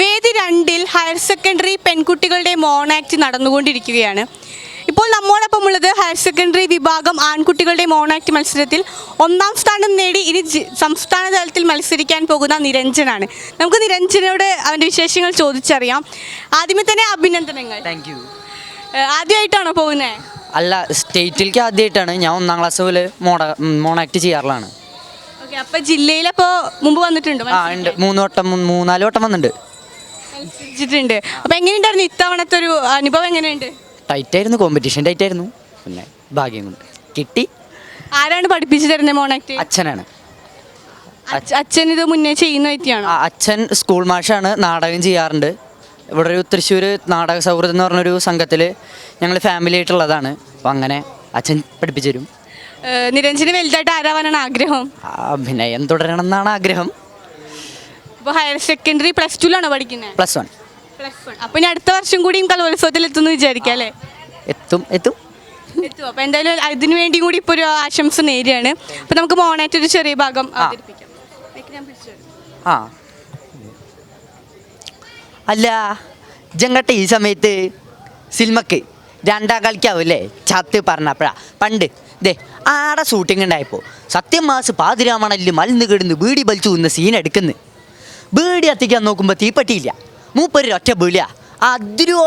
വേദി 2-ൽ higher secondary പെൺകുട്ടികളുടെ mono act നടന്നുകൊണ്ടിരിക്കുകയാണ്. ഇപ്പോൾ നമ്മോടൊപ്പമുള്ളത് ഹയർ സെക്കൻഡറി വിഭാഗം ആൺകുട്ടികളുടെ മോണാക്ട് മത്സരത്തിൽ 1ാം സ്ഥാനം നേടി ഇനി സംസ്ഥാന തലത്തിൽ മത്സരിക്കാൻ പോകുന്ന നിരഞ്ജനാണ്. നമുക്ക് നിരഞ്ജനോട് അവൻ്റെ വിശേഷങ്ങൾ ചോദിച്ചറിയാം. ആദ്യമേ തന്നെ അഭിനന്ദനങ്ങൾ. Thank you. ആദ്യമായിട്ടാണോ പോകുന്നത്? അല്ല, സ്റ്റേറ്റിലേക്ക് ആദ്യമായിട്ടാണ്. ഞാൻ 1ാം ക്ലാസ് മുതൽ മോണാക്ട് ചെയ്യാറുള്ളതാണ്. ഓക്കെ, അപ്പോൾ ജില്ലയിലപ്പോൾ മുമ്പ് വന്നിട്ടുണ്ടോ? ഉണ്ട്, 3-4 വട്ടം വന്നിട്ടുണ്ട്. മത്സരിച്ചിട്ടുണ്ട്. അപ്പോൾ എങ്ങനെയുണ്ടായിരുന്നു ഇത്തവണത്തെ ഒരു അനുഭവം? എങ്ങനെയുണ്ട്? ടൈറ്റായിരുന്നു, കോമ്പറ്റീഷൻ ടൈറ്റായിരുന്നു. പിന്നെ ഭാഗ്യം കൊണ്ട് കിട്ടി. ആരാണ് പഠിപ്പിച്ചു തരുന്നത് മോണാക്ട്? അച്ഛനാണ്. അച്ഛൻ ഇത് മുന്നേ ചെയ്യുന്ന വ്യക്തിയാണോ? അച്ഛൻ സ്കൂൾ മാഷാണ്, നാടകം ചെയ്യാറുണ്ട്. ഇവിടെ ഒരു തൃശ്ശൂർ നാടക സൗഹൃദം എന്ന് പറഞ്ഞൊരു സംഘത്തിൽ ഞങ്ങൾ ഫാമിലി ആയിട്ടുള്ളതാണ്. അപ്പം അങ്ങനെ അച്ഛൻ പഠിപ്പിച്ചു തരും. നിരഞ്ജന് വലുതായിട്ട് ആരാവാനാണ് ആഗ്രഹം? അഭിനയം തുടരണം എന്നാണ് ആഗ്രഹം. ഇപ്പോൾ ഹയർ സെക്കൻഡറി +2-ലാണോ പഠിക്കുന്നത്? +1. അപ്പോൾ ഇനി അടുത്ത വർഷം കൂടിയും കലോത്സവത്തിൽ എത്തുമെന്ന് വിചാരിക്കാം അല്ലേ? എത്തും. അപ്പോൾ എന്തായാലും അതിനു വേണ്ടി കൂടി ഇപ്പോൾ ഒരു ആശംസ നേരെയാണ്. അപ്പോൾ നമുക്ക് മോണാക്ട് ഒരു ചെറിയ ഭാഗം അവതരിപ്പിക്കാം. ആ അല്ല, ജങ്ങട്ടെ ഈ സമയത്ത് സിനിമക്ക് 2ാം കളിക്കാവൂല്ലേ? ചത്ത് പറഞ്ഞപ്പോഴാ പണ്ട് ആടെ ഷൂട്ടിംഗ് ഉണ്ടായപ്പോൾ സത്യം മാസ് പാതിരാമണലിൽ മലന്ന് കിടന്ന് ബീഡി വലിച്ചു നിന്ന സീൻ എടുക്കുന്നു. ബീഡി കത്തിക്കാൻ നോക്കുമ്പോൾ തീപ്പെട്ടിയില്ല. മൂപ്പര് ഒറ്റ ബീളിയാ. അതിരോ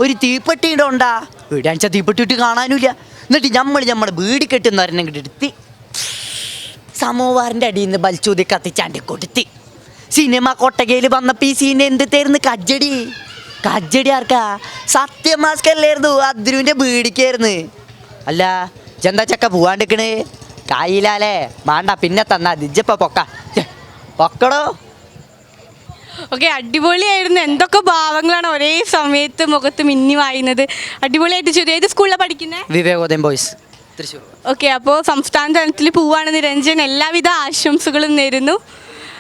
ഒരു തീപ്പെട്ടി ഉണ്ടാ വീടാണിച്ച തീപ്പെട്ടിട്ട് കാണാനുമില്ല. എന്നിട്ട് നമ്മൾ ബീഡി കെട്ടുന്ന ഒരെണ്ണം എടുത്ത് സമോവാറിൻ്റെ അടിയിൽ നിന്ന് ബലിച്ചൂതി കത്തിച്ചാണ്ടി കൊടുത്തി. സിനിമ കൊട്ടകയിൽ വന്നപ്പോൾ ഈ സീൻ എന്ത് തരുന്നു? കജ്ജടി ആർക്കാ? സത്യമാസ്കല്ലായിരുന്നു, അതിരുവിൻ്റെ ബീഡിക്കായിരുന്നു. അല്ല, ചെന്താ ചക്ക പോവാണ്ടിക്കണ് കായിലാലേ? വേണ്ട, പിന്നെ തന്നാ ദിജ്ജപ്പ പൊക്കടോ. ഓക്കെ, അടിപൊളിയായിരുന്നു. എന്തൊക്കെ ഭാവങ്ങളാണ് ഒരേ സമയത്ത് മുഖത്ത് മിന്നി വായുന്നത്. അടിപൊളിയായിട്ട് ചെയ്തു. ഏത് സ്കൂളിലാണ് പഠിക്കുന്നത്? വിവേകോദയം ബോയ്സ്, തൃശ്ശൂർ. ഓക്കെ, അപ്പോൾ സംസ്ഥാന തലത്തിൽ പോവാണ് നിരഞ്ജൻ. എല്ലാവിധ ആശംസകളും നേരുന്നു.